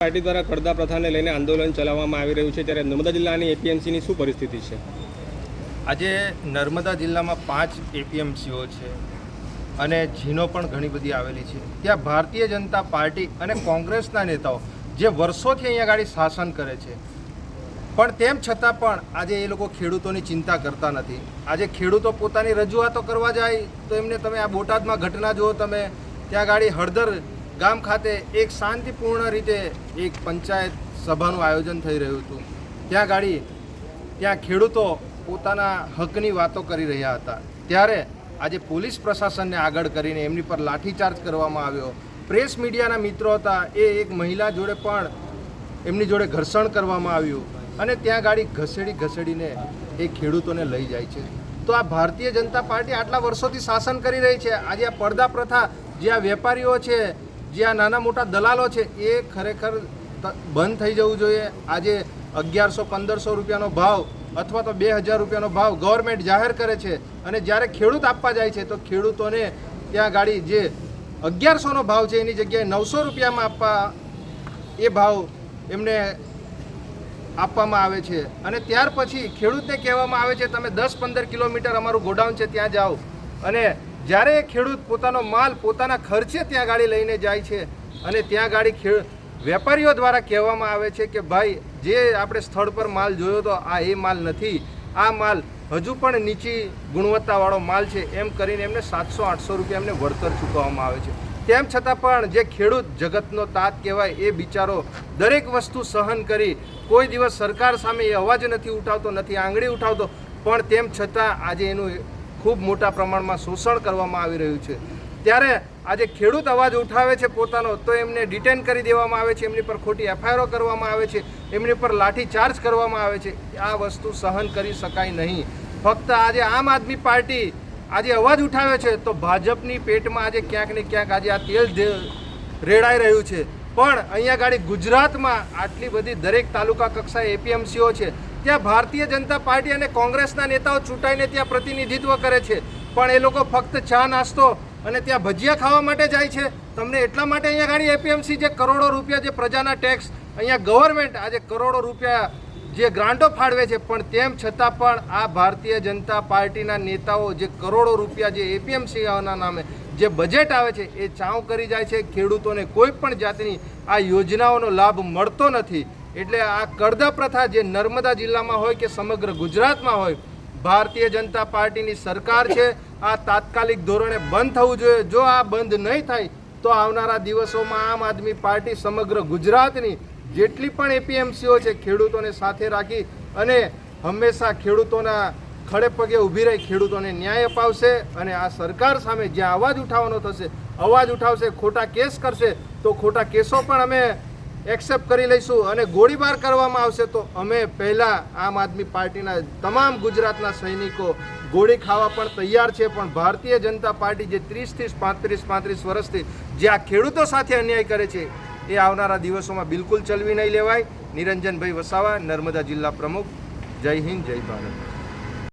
Party દ્વારા કડદા પ્રથાને લઈને આંદોલન ચલાવવામાં આવી રહ્યું છે, ત્યારે નર્મદા જિલ્લાની એપીએમસીની શું પરિસ્થિતિ છે? આજે નર્મદા જિલ્લામાં 5 એપીએમસીઓ છે અને ઝીનો પણ ઘણી બધી આવેલી છે. ત્યાં ભારતીય જનતા પાર્ટી અને કોંગ્રેસના નેતાઓ જે વર્ષોથી અહીંયા ગાડી શાસન કરે છે, પણ તેમ છતાં પણ આજે એ લોકો ખેડૂતોની ચિંતા કરતા નથી. આજે ખેડૂતો પોતાની રજૂઆતો કરવા જાય તો એમને તમે આ બોટાદમાં ઘટના જુઓ, તમે ત્યાં ગાડી હળદર ગામ ખાતે એક શાંતિપૂર્ણ રીતે એક પંચાયત સભાનું આયોજન થઈ રહ્યું હતું. ત્યાં ખેડૂતો પોતાના હકની વાતો કરી રહ્યા હતા, ત્યારે આજે પોલીસ પ્રશાસનને આગળ કરીને એમની પર લાઠીચાર્જ કરવામાં આવ્યો. પ્રેસ મીડિયાના મિત્રો હતા, એ એક મહિલા જોડે પણ એમની જોડે ઘર્ષણ કરવામાં આવ્યું અને ત્યાં ગાડી ઘસેડીને એ ખેડૂતોને લઈ જાય છે. તો આ ભારતીય જનતા પાર્ટી આટલા વર્ષોથી શાસન કરી રહી છે. આજે આ પડદા પ્રથા, જે આ વેપારીઓ છે, જે આ નાના મોટા દલાલો છે, એ ખરેખર બંધ થઈ જવું જોઈએ. આજે 1100-1500 રૂપિયાનો ભાવ અથવા તો 2000 રૂપિયાનો ભાવ ગવર્મેન્ટ જાહેર કરે છે અને જ્યારે ખેડૂત આપવા જાય છે તો ખેડૂતોને ત્યાં ગાડી જે 1100નો ભાવ છે એની જગ્યાએ 900 રૂપિયામાં આપવા એ ભાવ એમને આપવામાં આવે છે. અને ત્યાર પછી ખેડૂતને કહેવામાં આવે છે તમે 10-15 કિલોમીટર અમારું ગોડાઉન છે ત્યાં જાઓ, અને જ્યારે ખેડૂત પોતાનો માલ પોતાના ખર્ચે ત્યાં ગાડી લઈને જાય છે અને ત્યાં ગાડી વેપારીઓ દ્વારા કહેવામાં આવે છે કે ભાઈ જે આપણે સ્થળ પર માલ જોયો તો આ એ માલ નથી, આ માલ હજુ પણ નીચી ગુણવત્તાવાળો માલ છે, એમ કરીને એમને 700-800 રૂપિયા એમને વળતર ચૂકવવામાં આવે છે. તેમ છતાં પણ જે ખેડૂત જગતનો તાત કહેવાય એ બિચારો દરેક વસ્તુ સહન કરી કોઈ દિવસ સરકાર સામે એ અવાજ નથી ઉઠાવતો, નથી આંગળી ઉઠાવતો, પણ તેમ છતાં આજે એનું ખૂબ મોટા પ્રમાણમાં શોષણ કરવામાં આવી રહ્યું છે. ત્યારે આજે ખેડૂત અવાજ ઉઠાવે છે પોતાનો, તો એમને ડિટેન કરી દેવામાં આવે છે, એમની પર ખોટી એફઆઈઆરો કરવામાં આવે છે, એમની પર લાઠીચાર્જ કરવામાં આવે છે. આ વસ્તુ સહન કરી શકાય નહીં. ફક્ત આજે આમ આદમી પાર્ટી આજે અવાજ ઉઠાવે છે તો ભાજપની પેટમાં આજે ક્યાંક ને ક્યાંક આજે આ તેલ રેડાઈ રહ્યું છે. પણ અહીંયા ગાડી ગુજરાતમાં આટલી બધી દરેક તાલુકા કક્ષાએ એપીએમસીઓ છે, ત્યાં ભારતીય જનતા પાર્ટી અને કોંગ્રેસના નેતાઓ ચૂંટાઈને ત્યાં પ્રતિનિધિત્વ કરે છે, પણ એ લોકો ફક્ત ચા નાસ્તો અને ત્યાં ભજીયા ખાવા માટે જાય છે. તમને એટલા માટે અહીંયા ગાડી એપીએમસી જે કરોડો રૂપિયા જે પ્રજાના ટેક્સ અહીંયા ગવર્મેન્ટ આજે કરોડો રૂપિયા જે ગ્રાન્ટો ફાળવે છે, પણ તેમ છતાં પણ આ ભારતીય જનતા પાર્ટીના નેતાઓ જે કરોડો રૂપિયા જે એપીએમસીના નામે જે બજેટ આવે છે એ ચાઉ કરી જાય છે. ખેડૂતોને કોઈ પણ જાતની આ યોજનાઓનો લાભ મળતો નથી. એટલે આ કડદા પ્રથા જે નર્મદા જિલ્લામાં હોય કે સમગ્ર ગુજરાતમાં હોય, ભારતીય જનતા પાર્ટીની સરકાર છે, આ તાત્કાલિક ધોરણે બંધ થવું જોઈએ. જો આ બંધ નહીં થાય તો આવનારા દિવસોમાં આમ આદમી પાર્ટી સમગ્ર ગુજરાતની જેટલી પણ એપીએમસીઓ છે ખેડૂતોને સાથે રાખી અને હંમેશા ખેડૂતોના ખડે પગે ઊભી રહી ખેડૂતોને ન્યાય અપાવશે. અને આ સરકાર સામે જ્યાં અવાજ ઉઠાવવાનો થશે અવાજ ઉઠાવશે, ખોટા કેસ કરશે તો ખોટા કેસો પણ અમે એક્સેપ્ટ કરી લઈશું, અને ગોળીબાર કરવામાં આવશે તો અમે પહેલાં આમ આદમી પાર્ટીના તમામ ગુજરાતના સૈનિકો ગોળી ખાવા પણ તૈયાર છે. પણ ભારતીય જનતા પાર્ટી જે 30-35 વર્ષથી જે આ ખેડૂતો સાથે અન્યાય કરે છે એ આવનારા દિવસોમાં બિલકુલ ચલવી નહીં લેવાય. નિરંજનભાઈ વસાવા, નર્મદા જિલ્લા પ્રમુખ. જય હિન્દ, જય ભારત.